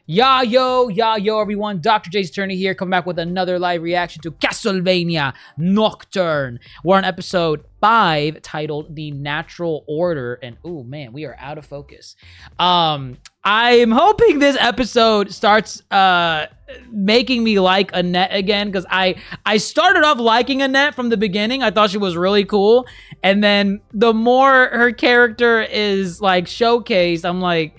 Yo, everyone. DrJaceAttorney here, coming back with another live reaction to Castlevania Nocturne. We're on episode 5, titled The Natural Order. And, oh, man, we are out of focus. I'm hoping this episode starts making me like Annette again, because I started off liking Annette from the beginning. I thought she was really cool. And then the more her character is, like, showcased, I'm like...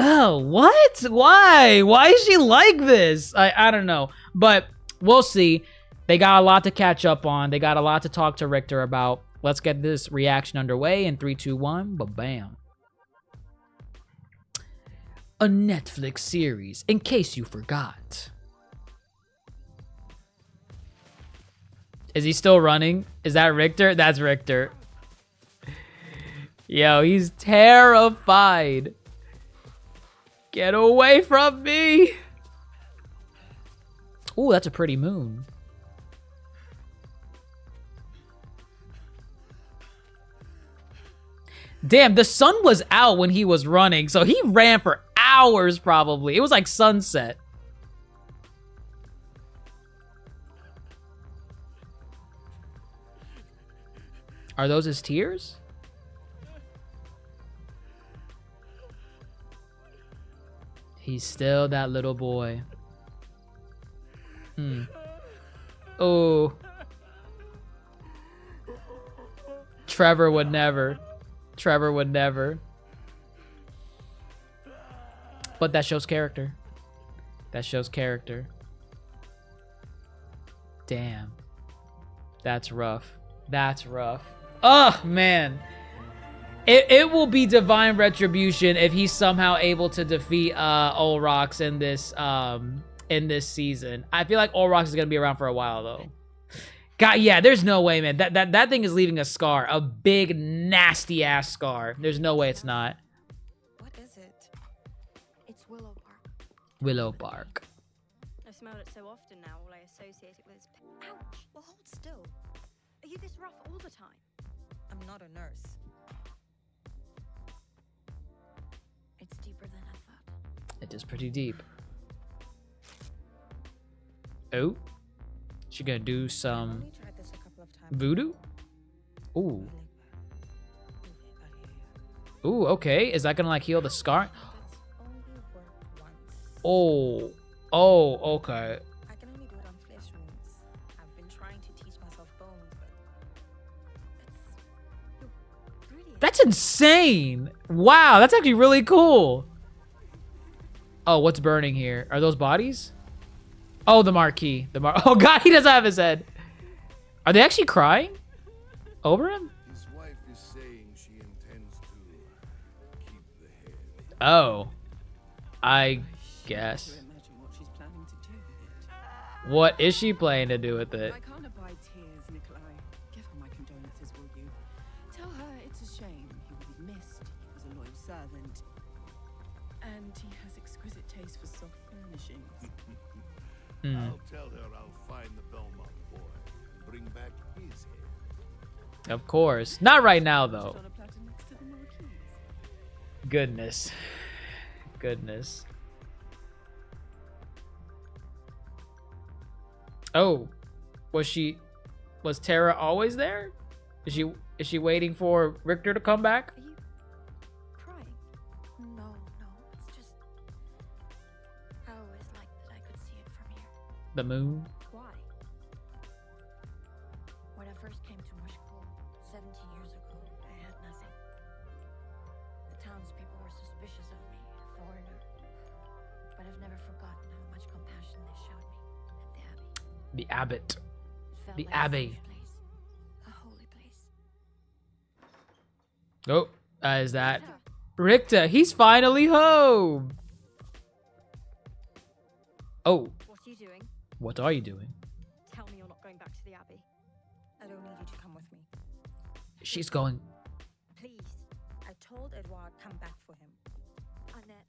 oh, what? Why is she like this? I don't know, but we'll see. They got a lot to catch up on. They got a lot to talk to Richter about. Let's get this reaction underway in 3, 2, 1. Ba-bam. A Netflix series, in case you forgot. Is he still running? Is that Richter? That's Richter. Yo, he's terrified. Get away from me! Ooh, that's a pretty moon. Damn, the sun was out when he was running, so he ran for hours probably. It was like sunset. Are those his tears? He's still that little boy. Oh. Trevor would never. Trevor would never. But that shows character. That shows character. Damn. That's rough. That's rough. Oh, man. It will be divine retribution if he's somehow able to defeat Olrox in this season. I feel like Olrox is gonna be around for a while though. God, yeah, there's no way, man. That thing is leaving a scar, a big nasty ass scar. There's no way it's not. What is it? It's Willow Bark. Willow Bark. I've smelled it so often now, all I associate it with is ouch. Well, hold still. Are you this rough all the time? I'm not a nurse. It's deeper than I thought. It is pretty deep. Oh, she gonna do some voodoo? Ooh. Ooh, okay. Is that gonna like heal the scar? Oh, okay. I can only do it on flesh wounds. I've been trying to teach myself bones, but it's brilliant. That's insane. Wow, that's actually really cool. Oh, what's burning here? Are those bodies? Oh, the marquee. Oh God, he doesn't have his head. Are they actually crying over him? His wife is saying she intends to keep the head. Oh, I guess. What is she planning to do with it? I can't abide tears, Nikolai. Give her my condolences, will you? Tell her it's a shame. He will be missed. He was a loyal servant. And he has exquisite taste for soft furnishings. I'll tell her I'll find the Belmont boy and bring back his head. Of course. Not right now, though. On a platter next to the marquise. Goodness. Goodness. Oh. Was Tara always there? Is she waiting for Richter to come back? Are you crying? No, it's just... I always liked that I could see it from here. The moon? Why? When I first came to Moshkul 17 years ago, I had nothing. The townspeople were suspicious of me, a foreigner. But I've never forgotten how much compassion they showed me at the Abbey. The Abbot. It felt The like Abbey. a safe place, a holy place. Oh, is that Richter? He's finally home. Oh, What are you doing? what are you doing? Tell me you're not going back to the Abbey. I don't need you to come with me. She's going. Please. I told Edouard come back for him. Annette,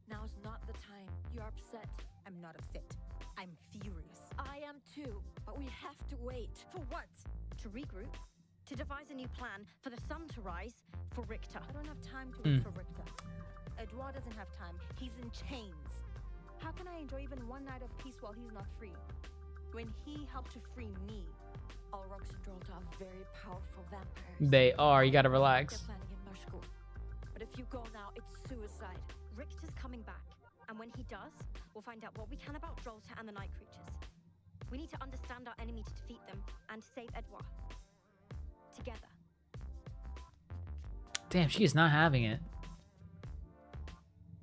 now's not the time. You're upset. I'm not upset. I'm furious. I am too. But we have to wait. For what? To regroup? To devise a new plan for the sun to rise? For Richter? I don't have time to wait for Richter. Edouard doesn't have time. He's in chains. How can I enjoy even one night of peace while he's not free? When he helped to free me. Aurochs and Drolta are very powerful vampires. They are. You gotta They're relax. planning in Mashkul. But if you go now, it's suicide. Richter's coming back. And when he does, we'll find out what we can about Drolta and the night creatures. We need to understand our enemy to defeat them and save Edouard. Together. Damn, she is not having it.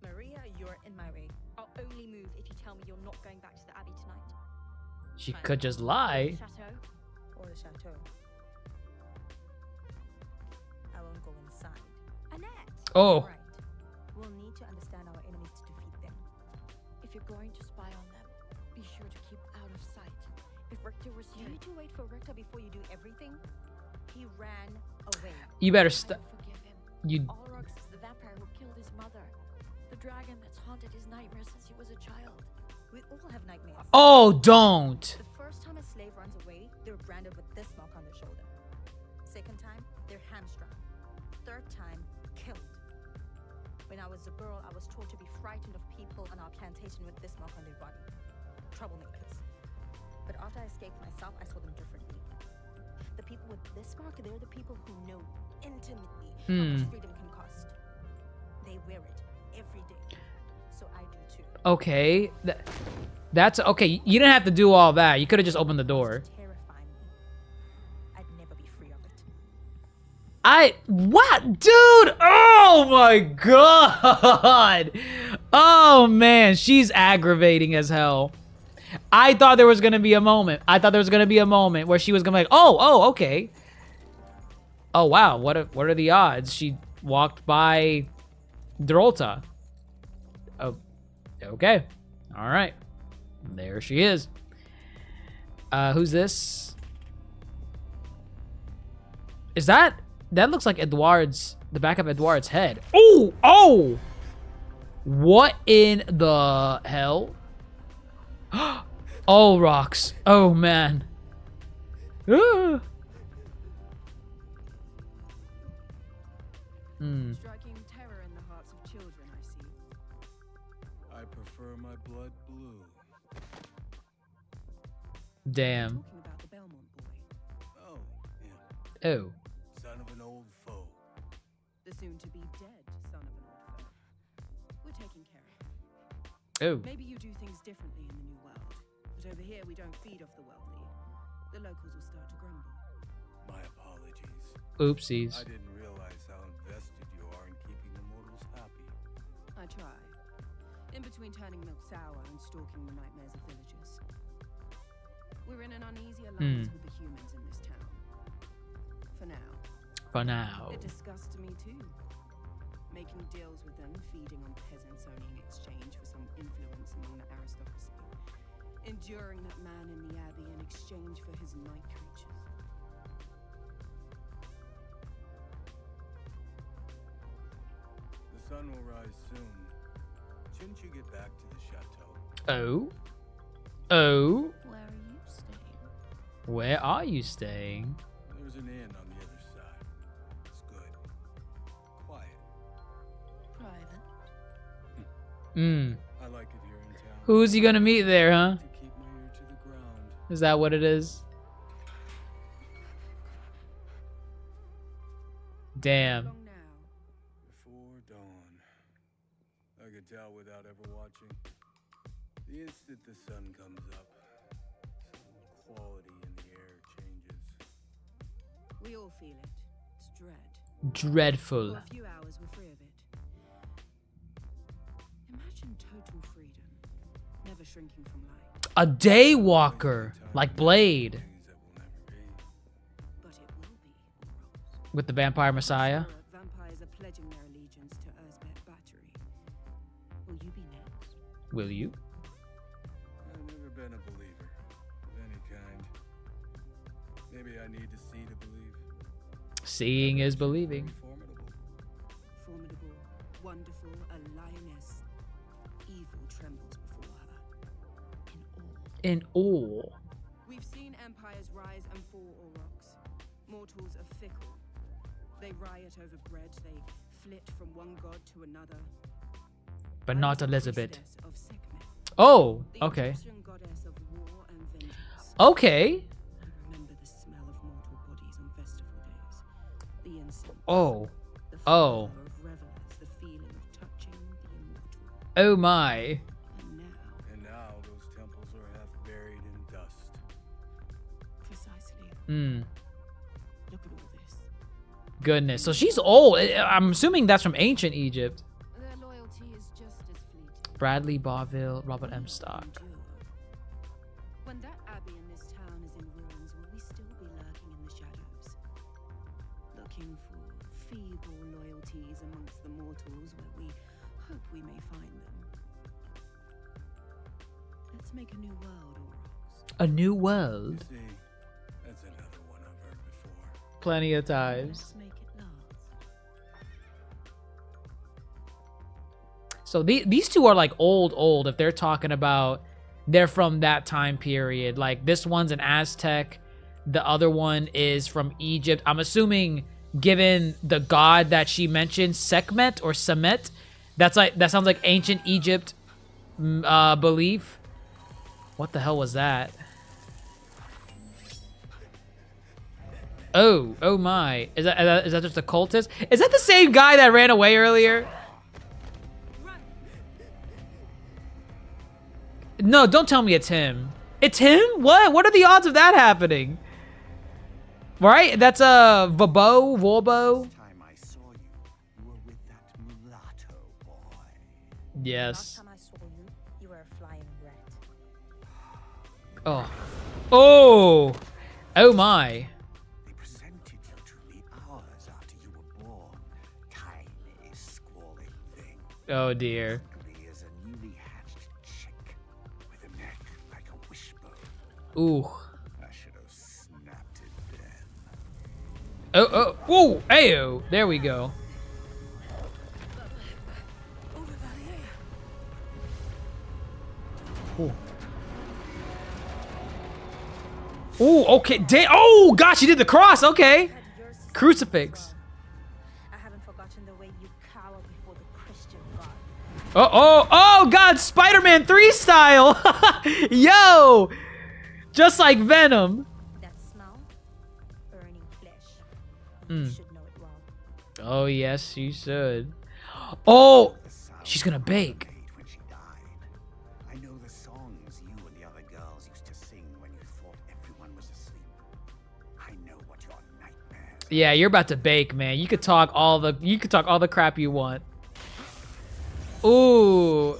Maria, you're in my way. I'll only move if you tell me you're not going back to the Abbey tonight. She could just lie. Chateau? Or the chateau. I won't go inside. Annette! Oh. Right. We'll need to understand our enemies to defeat them. If you're going to spy on them, be sure to keep out of sight. If Richter was Do here, you two wait for Richter before you do everything? He ran away. You better I stop. forgive him. You. Aurochs is the vampire who killed his mother. The dragon that's haunted his nightmares since he was a child. We all have nightmares. Oh, don't. The first time a slave runs away, they're branded with this mark on their shoulder. Second time, they're hamstrung. Third time, killed. When I was a girl, I was taught to be frightened of people on our plantation with this mark on their body. Troublemakers. But after I escaped myself, I saw them differently. The people with this mark, they're the people who know intimately how much freedom can cost. They wear it every day. So I do too. Okay. That's okay. You didn't have to do all that. You could have just opened the door. Terrifying me. I'd never be free of it. What? Dude! Oh my god! Oh man, she's aggravating as hell. I thought there was gonna be a moment. Where she was gonna be like, oh, okay. Oh wow, what are the odds? She walked by Drolta. Oh, okay. All right. There she is. Who's this? Is that looks like the back of Edouard's head. Oh! What in the hell? Oh, rocks. Oh, man. Ah. Striking terror in the hearts of children, I see. I prefer my blood blue. Damn. Talking about the Belmont boy, Oh, yeah. Oh. Son of an old foe. the soon-to-be dead son of an old foe. We're taking care of him. Oh. Maybe you do things differently in the new world, but over here we don't feed off the wealthy. The locals will start to grumble. My apologies. Oopsies. I didn't realize how invested you are in keeping the mortals happy. I try. In between turning milk sour and stalking the nightmares of villagers. We're in an uneasy alliance with the humans in this town. For now. For now. It disgusts me too. Making deals with them, feeding on peasants only in exchange for some influence among the aristocracy. Enduring that man in the abbey in exchange for his night creatures. The sun will rise soon. Shouldn't you get back to the chateau? Oh. Oh. Where are you staying? Where are you staying? There's an inn on the other side. It's good. Quiet. Private. I like it here in town. Who's he gonna meet there, huh? To keep my ear to the ground. Is that what it is? Damn. Long now. Before dawn. I could tell without ever watching. The instant the sun comes up, some quality in the air changes. We all feel it. It's dread. Dreadful. For a few hours, we're free of it. Imagine total freedom, never shrinking from light. A day walker, like Blade, Things that will never be. But it will be, Rose. with the Vampire Messiah. Sure, vampires are pledging their allegiance to Erzbet Battery. Will you be next? Will you? I've never been a believer of any kind. Maybe I need to see to believe. Seeing is believing. Formidable. Formidable, wonderful, a lioness. Evil trembles before her. In awe. In awe. We've seen empires rise and fall, Aurochs. Mortals are fickle. They riot over bread, they flit from one god to another. but I not was a Elizabeth. priestess of Sekhmet, Oh, the okay. Egyptian goddess of war and vengeance. Okay. I remember the smell of mortal bodies on festival days, the incense, Oh. the Oh. fervor of revelers, the feeling of touching the immortal. Oh my. And now those temples are half buried in dust. precisely, Hmm. look at all this. Goodness. So she's old. I'm assuming that's from ancient Egypt. Their loyalty is just as fleeting. Bradley Barville, Robert M. Stock. When that abbey in this town is in ruins, will we still be lurking in the shadows? Looking for feeble loyalties amongst the mortals where we hope we may find them. Let's make a new world, Aurochs. A new world. See, that's another one I've heard before. Plenty of times. Let's make it last. So these two are like old if they're talking about they're from that time period. Like this one's an Aztec, the other one is from Egypt. I'm assuming given the god that she mentioned, Sekhmet or Semet, that sounds like ancient Egypt belief. What the hell was that? Oh my. Is that just a cultist? Is that the same guy that ran away earlier? No, don't tell me it's him. It's him? What? What are the odds of that happening? Right? That's a Vorbo. Last time I saw you, you were with that mulatto boy. Yes. Last time I saw you, you were a flying rat. Oh. Oh. Oh my. They presented you to me hours after you were born. Tiny, squalling thing. Oh dear. Ugly as a newly hatched chick, with a neck like a wishbone. Ooh. I should have snapped it then. Oh. Whoa. Ayo. There we go. Ooh. Ooh, okay. Oh, gosh, you did the cross. Okay. Crucifix. I haven't forgotten the way you cower before the Christian God. Oh, God. Spider-Man 3 style. Yo. Just like Venom. That smell? Burning flesh. Mm. You should know it well. Oh, yes, she should. Oh, The sound she's gonna bake. made when she died. I know the songs you and the other girls used to sing when you thought everyone was asleep. I know what your nightmares are. Yeah, you're about to bake, man. You could talk all the crap you want. Ooh.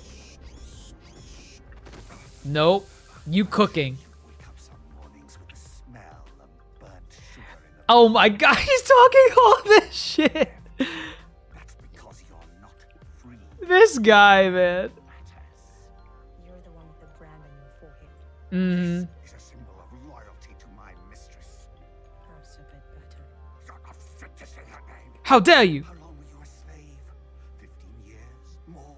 Nope. You cooking. Wake up some mornings with the smell of burnt sugar in the Oh my God, he's talking all this shit. That's because you're not free. This guy, man. Matters. You're the one with the brand on your forehead. Mm-hmm. Is a symbol of loyalty to my mistress. Perhaps a bit better. You're not fit to say her name. How dare you? How long were you a slave? 15 years? More?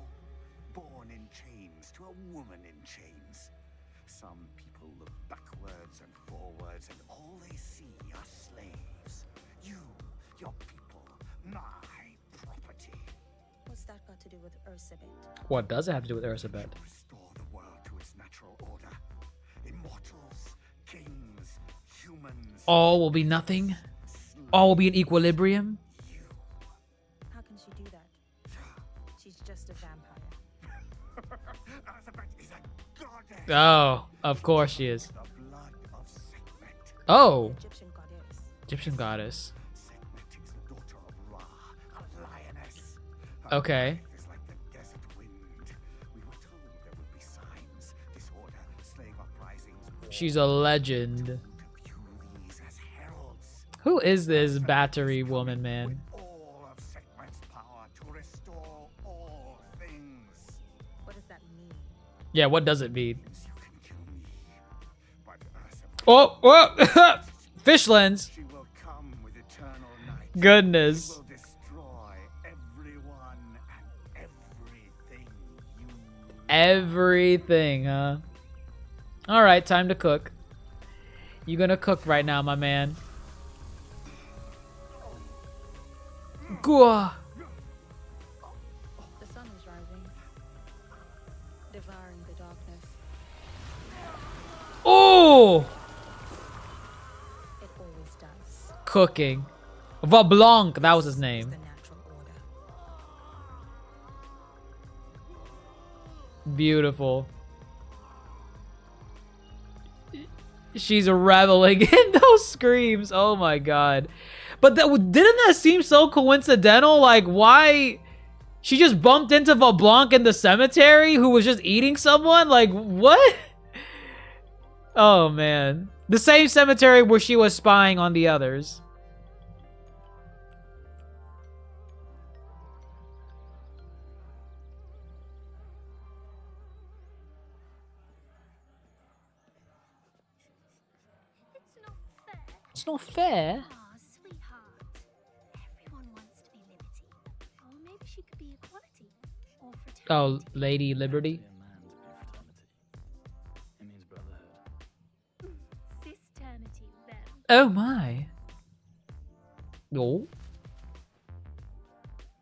Born in chains to a woman in chains. Some people look backwards and forwards and all they see are slaves. You, your people, my property. What's that got to do with Ursabet? What does it have to do with Ursabet? Restore the world to its natural order. Immortals, kings, humans. All will be nothing. All will be in equilibrium. You. How can she do that? She's just a vampire. Elizabeth is a goddess. Oh, of course she is. The blood of Sekhmet. Oh, Egyptian goddess. Egyptian goddess. Sekhmet is the daughter of Ra, a lioness. Her Okay. life is like the desert wind. We were told there would be signs, disorder, slave uprisings. war. She's a legend. To view these as heralds. Who is this battery woman, man? All of Sekhmet's power to restore all things. What does that mean? Yeah, what does it mean? You can kill me, but Ursabet, Oh, fish lens. she will come with eternal night. Goodness. She will destroy everyone and everything you Everything, huh? All right, time to cook. You gonna cook right now, my man? Gua. The sun is rising. devouring the darkness. Oh, It always does. cooking. Vablanc, that was his This is name. the natural order. Beautiful. She's reveling in those screams. Oh my god. But didn't that seem so coincidental? Like, why? She just bumped into Vablanc in the cemetery who was just eating someone? Like, what? Oh man. The same cemetery where she was spying on the others. It's not fair. It's not fair. Ah, sweetheart. Everyone wants to be Liberty. Or maybe she could be Equality. Or Fraternity. Oh, Lady Liberty. It means brotherhood. Sisternity, then. Oh my. Oh.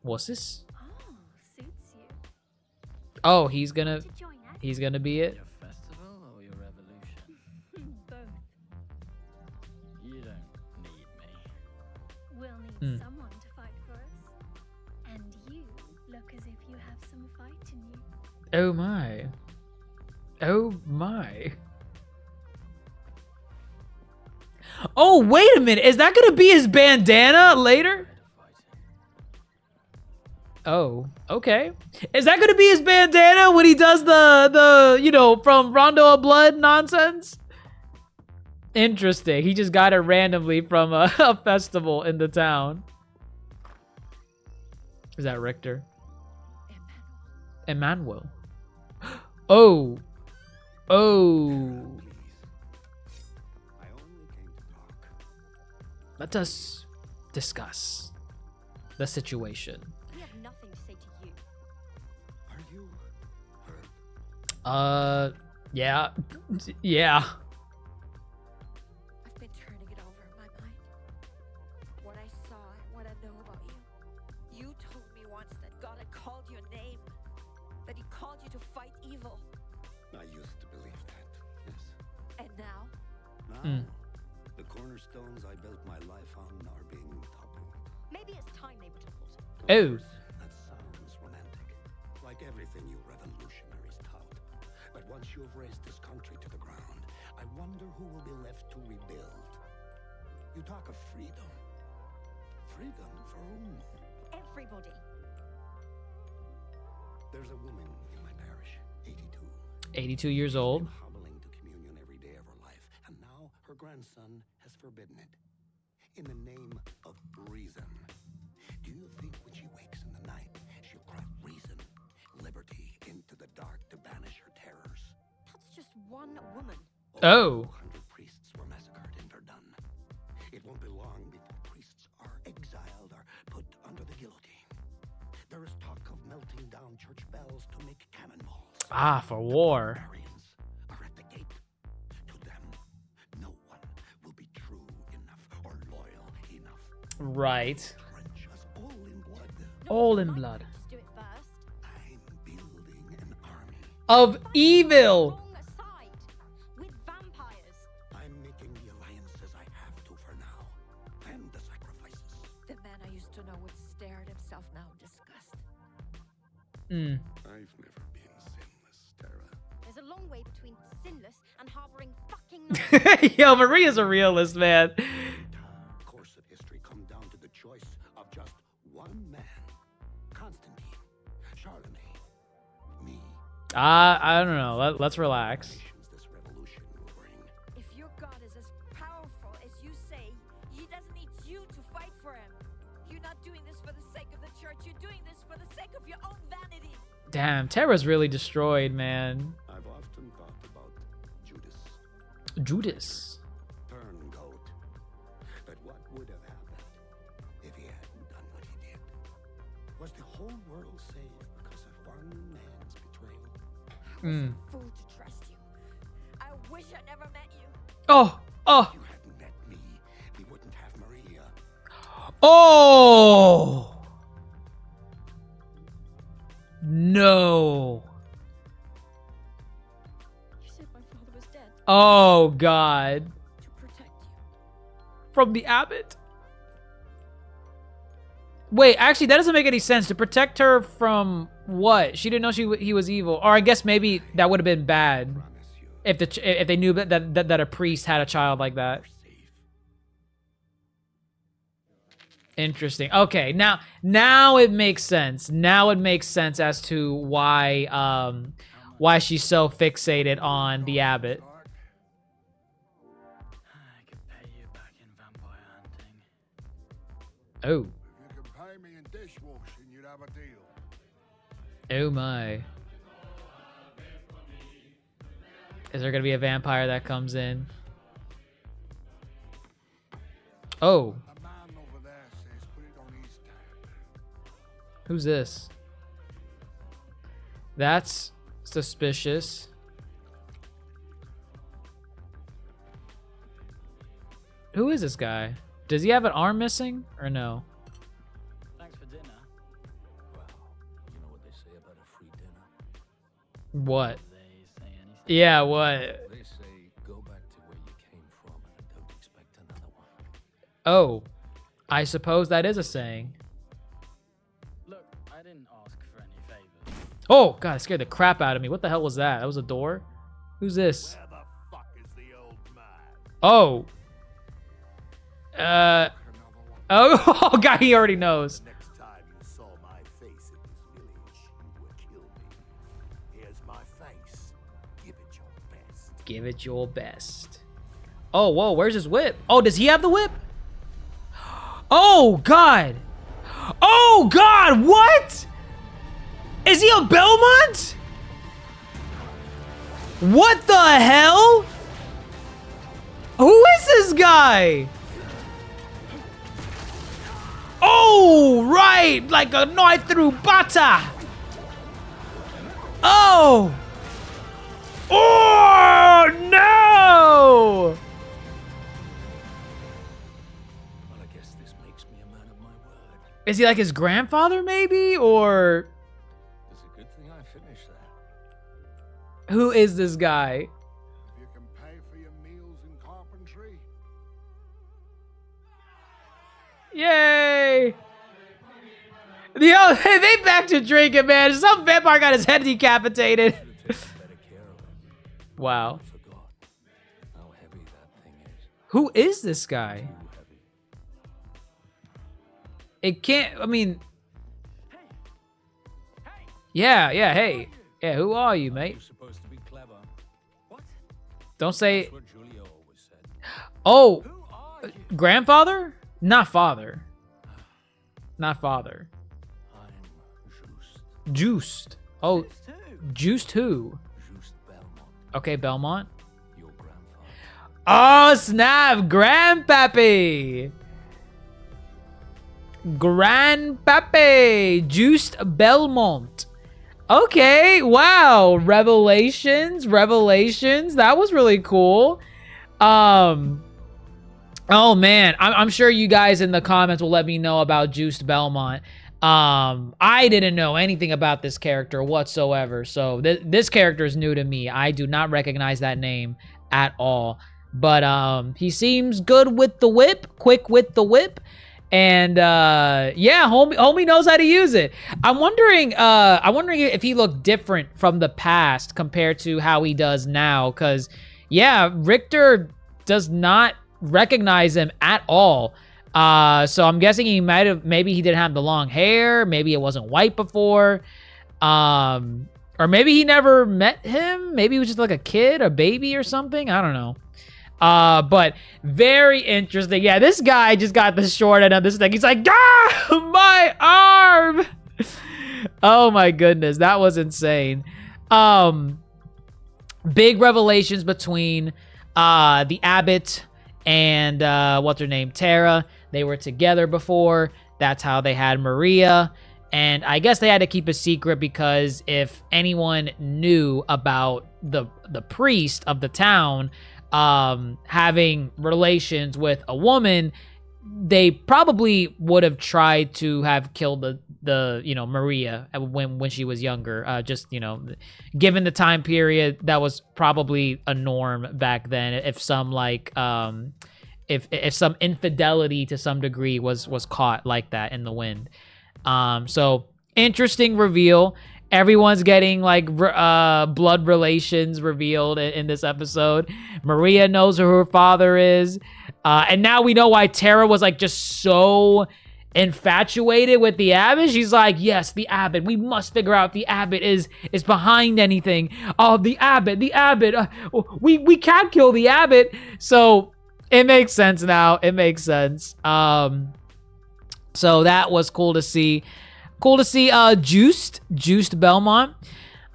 What's this? Oh, suits you. Oh, he's gonna To join us? be it. Your festival or your revolution? Both. You don't need me. We'll need Hmm. someone to fight for us. And you look as if you have some fight in you. Oh my. Oh my. Oh, wait a minute. Is that gonna be his bandana later? Tired of fighting. Oh, okay. Is that gonna be his bandana when he does the you know, from Rondo of Blood nonsense? Interesting. He just got it randomly from a, a festival in the town. Is that Richter? Emmanuel. Oh. Oh. Please. I only came to talk. Let us discuss the situation. We have nothing to say to you. Are you hurt? Yeah. Yeah. I've been turning it over in my mind. What I saw and what I know about you. You told me once that God had called your name. That he called you to fight evil. I used to believe that, yes. And now? Now, the cornerstones I built my life on are being toppled. Maybe it's time they were toppled. Oh. That sounds romantic. Like everything you revolutionaries tout. But once you've razed this country to the ground, I wonder who will be left to rebuild. You talk of freedom. Freedom for whom? Everybody. There's a woman in my parish, 82. 82 years old. Been hobbling to communion every day of her life, and now her grandson has forbidden it. In the name of reason. Do you think when she wakes in the night, she'll cry reason, liberty into the dark to banish her terrors? That's just one woman. Oh. 100 priests were massacred in Verdun. It won't be long before priests are exiled or put under the guillotine. There is talk of melting down church bells to make cannonballs. Ah, for war. Barbarians are at the gate. To them, no one will be true enough or loyal enough. Right. Trench us all in blood. All in blood. Just do it first. I'm building an army. Of evil. Wrong side. With vampires. I'm making the alliances I have to for now. And the sacrifices. The man I used to know would stare at himself now in disgust. Mm. I've never been sinless, Tara. There's a long way between sinless and harboring fucking nonsense. Yo, Maria's a realist, man. The entire course of history come down to the choice of just one man. Constantine, Charlemagne, me. I don't know. Let's relax. Nations this revolution will bring. If your God is as powerful as you say, he doesn't need you to fight for him. You're not doing this for the sake of the church. You're doing this for the sake of your own vanity. Damn, Terra's really destroyed, man. I've often thought about Judas, Judas. turngoat. But what would have happened if he hadn't done what he did? Was the whole world saved because of one man's betrayal? Mm. Fool to trust you. I wish I never met you. Oh, oh, If you hadn't met me, we wouldn't have Maria. oh. No. instead Oh God. to protect you. From the abbot? Wait, actually, that doesn't make any sense. To protect her from what? She didn't know he was evil. Or I guess maybe that would have been bad if they knew that a priest had a child like that. Interesting. Okay, now it makes sense. Now it makes sense as to why she's so fixated on the abbot. I could pay you back in vampire hunting. Oh. If you could pay me in dishwashing, you'd have a deal. Oh my. Is there gonna be a vampire that comes in? Oh. A man over there says put it on his tab. Who's this? That's suspicious. Who is this guy? Does he have an arm missing or no? Thanks for dinner. Well, you know what they say about a free dinner? What? They say anything. Yeah, what? They say go back to where you came from and don't expect another one. Oh, I suppose that is a saying. Look, I didn't ask for any favors. Oh, God, it scared the crap out of me. What the hell was that? That was a door? Who's this? Where the fuck is the old man? Oh. Another one. Oh, God, he already knows. Next time you saw my face in this village, you would kill me. Here's my face. Give it your best. Give it your best. Oh, whoa, where's his whip? Oh, does he have the whip? Oh, God. Oh, God, what? Is he a Belmont? What the hell? Who is this guy? Oh, right, like a knife through butter. Oh. Oh, no. Well, I guess this makes me a man of my word. Is he like his grandfather, maybe? Or It's a good thing I finished that. who is this guy? If you can pay for your meals in carpentry, Yay! Yo, they back to drinking, man. Some vampire got his head decapitated. Should've taken better care of it. Wow. I forgot how heavy that thing is. Who is this guy? Too heavy. It can't, I mean... Yeah, hey. Yeah, who are you, mate? You're supposed to be clever. What? Don't say... That's what Julia always said. Oh, Who are you? grandfather? Not father. Not father. I'm Juiced. Oh, This too. juiced who? Juste Belmont, Okay, Belmont. your grandfather. Oh, snap! Grandpappy! Grandpappy! Juiced Belmont. Okay, wow. Revelations. That was really cool. Oh, man. I'm sure you guys in the comments will let me know about Juiced Belmont. I didn't know anything about this character whatsoever. So this character is new to me. I do not recognize that name at all. But he seems good with the whip, quick with the whip. And yeah, homie knows how to use it. I'm wondering if he looked different from the past compared to how he does now. Cause yeah, Richter does not recognize him at all. So I'm guessing maybe he didn't have the long hair, maybe it wasn't white before, or maybe he never met him, maybe he was just like a kid, a baby or something, I don't know. But very interesting. Yeah, this guy just got the short end of this thing. He's like, ah, my arm. Oh my goodness, that was insane. Big revelations between the abbot and what's her name, Tara. They were together before. That's how they had Maria. And I guess they had to keep a secret because if anyone knew about the priest of the town having relations with a woman, they probably would have tried to have killed the Maria when she was younger. Just, given the time period, that was probably a norm back then. If some if some infidelity to some degree was caught like that in the wind. So interesting reveal. Everyone's getting blood relations revealed in this episode. Maria knows who her father is. And now we know why Tara was just so infatuated with the abbot. She's like, yes, the abbot. We must figure out if the abbot is behind anything. Oh, the abbot. We can't kill the abbot. So it makes sense now. It makes sense. So that was cool to see. Cool to see JUSTE Belmont.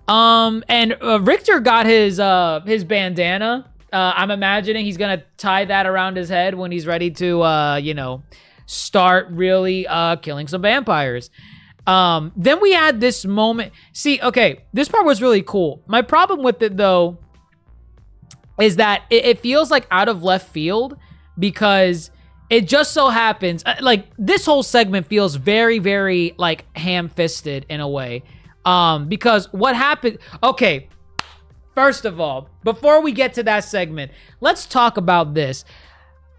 And Richter got his bandana. I'm imagining he's gonna tie that around his head when he's ready to start really killing some vampires. Then we had this moment. See, okay, this part was really cool. My problem with it though is that it feels like out of left field, because it just so happens, this whole segment feels very, very, ham-fisted in a way. Because what happened... Okay, first of all, before we get to that segment, let's talk about this.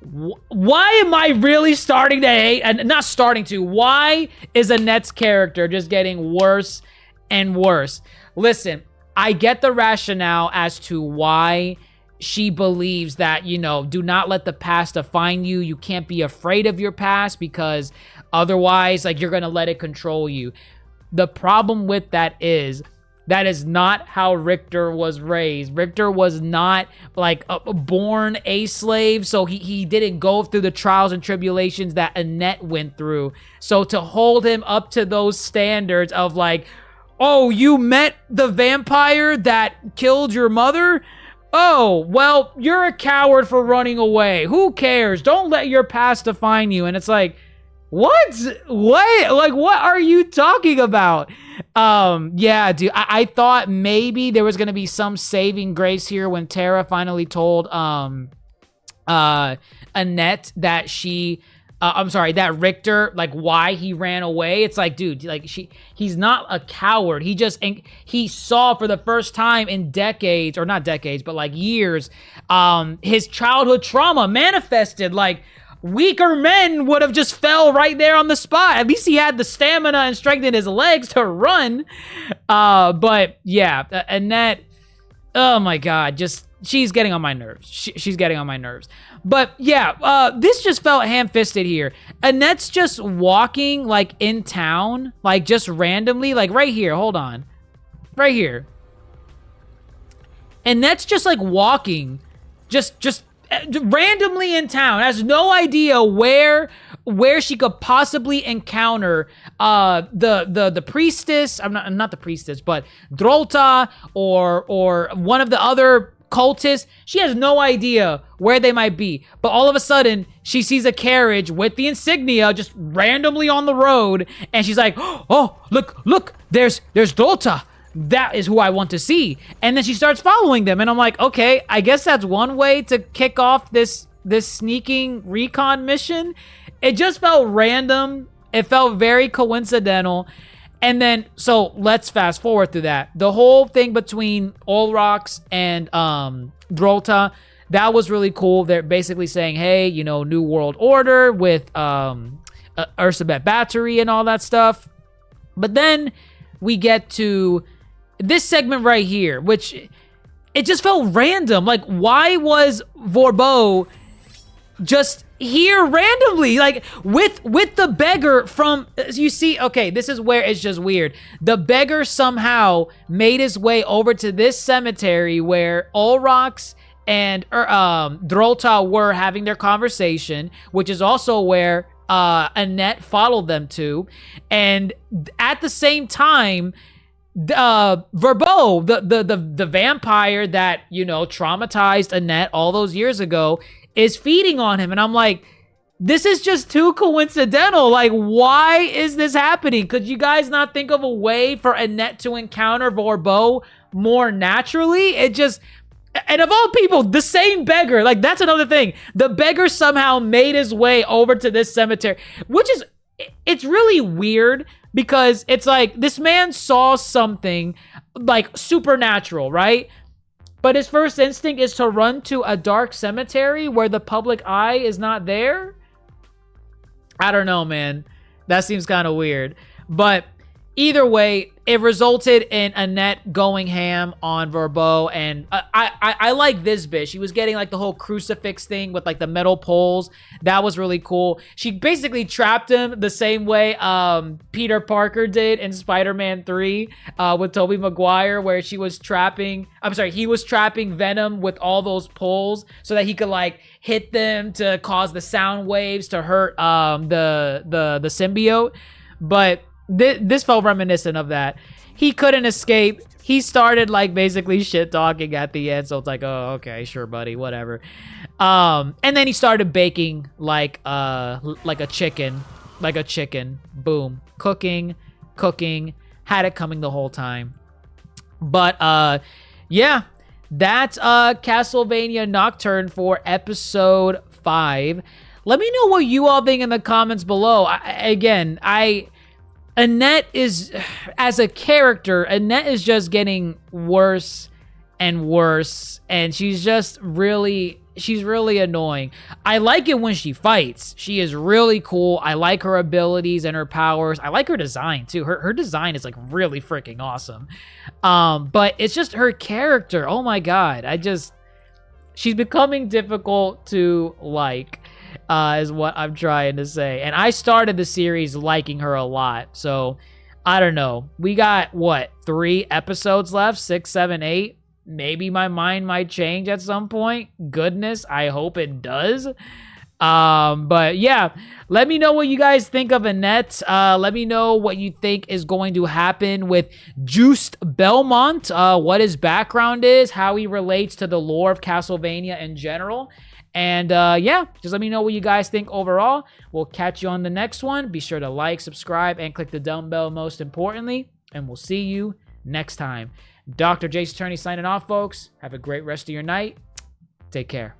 Why am I really starting to hate... Not starting to. Why is Annette's character just getting worse and worse? Listen, I get the rationale as to why... she believes that, do not let the past define you. You can't be afraid of your past because otherwise, you're going to let it control you. The problem with that is not how Richter was raised. Richter was not born a slave, so he didn't go through the trials and tribulations that Annette went through. So to hold him up to those standards of oh, you met the vampire that killed your mother? Oh, well, you're a coward for running away. Who cares? Don't let your past define you. And it's what? What are you talking about? Yeah, dude, I thought maybe there was going to be some saving grace here when Tara finally told Annette that that Richter, why he ran away. It's dude, he's not a coward. He saw for the first time in decades, or not decades, but years, his childhood trauma manifested. Weaker men would have just fell right there on the spot. At least he had the stamina and strength in his legs to run. But yeah, Annette, oh my God, she's getting on my nerves. She's getting on my nerves. But yeah, this just felt ham-fisted here. Annette's just walking in town, just randomly, right here. Hold on, right here. Annette's just walking, just randomly in town. Has no idea where she could possibly encounter the priestess. I'm not the priestess, but Drolta or one of the other cultists. She has no idea where they might be, but all of a sudden she sees a carriage with the insignia just randomly on the road, and she's like, oh, look, there's Drolta. That is who I want to see. And then she starts following them, and I'm like, okay, I guess that's one way to kick off this sneaking recon mission. It just felt random. It felt very coincidental. And then, so let's fast forward through that. The whole thing between Olrox and Drolta, that was really cool. They're basically saying, hey, New World Order with Ursabet Battery and all that stuff. But then we get to this segment right here, which it just felt random. Why was Vorbeau just here randomly, with the beggar from, you see, okay, this is where it's just weird. The beggar somehow made his way over to this cemetery where Olrox and Drolta were having their conversation, which is also where Annette followed them to. And at the same time, Vorbeau, the vampire that, traumatized Annette all those years ago, is feeding on him. And I'm like, this is just too coincidental. Why is this happening? Could you guys not think of a way for Annette to encounter Vorbeau more naturally? And of all people, the same beggar. Like, that's another thing. The beggar somehow made his way over to this cemetery, which is, it's really weird because it's like this man saw something like supernatural, right? But his first instinct is to run to a dark cemetery where the public eye is not there. I don't know, man. That seems kind of weird. But either way, it resulted in Annette going ham on Verbeau, and I like this bit. She was getting like the whole crucifix thing with like the metal poles. That was really cool. She basically trapped him the same way Peter Parker did in Spider-Man 3 with Tobey Maguire, where he was trapping Venom with all those poles so that he could like hit them to cause the sound waves to hurt the symbiote. But this felt reminiscent of that. He couldn't escape. He started like basically shit talking at the end, so it's like, oh, okay, sure, buddy, whatever. And then he started baking like a chicken. Boom, cooking, had it coming the whole time. But yeah, that's Castlevania Nocturne for episode 5. Let me know what you all think in the comments below. Annette is, as a character, Annette is just getting worse and worse, and she's really annoying. I like it when she fights. She is really cool. I like her abilities and her powers. I like her design too. Her design is like really freaking awesome. But it's just her character. Oh my god. She's becoming difficult to like. Is what I'm trying to say. And I started the series liking her a lot. So, I don't know. We got, what, 3 episodes left? 6, 7, 8? Maybe my mind might change at some point. Goodness, I hope it does. But yeah, let me know what you guys think of Annette. Let me know what you think is going to happen with JUSTE Belmont. What his background is, how he relates to the lore of Castlevania in general. And yeah, just let me know what you guys think overall. We'll catch you on the next one. Be sure to like, subscribe, and click the dumbbell most importantly. And we'll see you next time. Dr. JaceAttorney signing off, folks. Have a great rest of your night. Take care.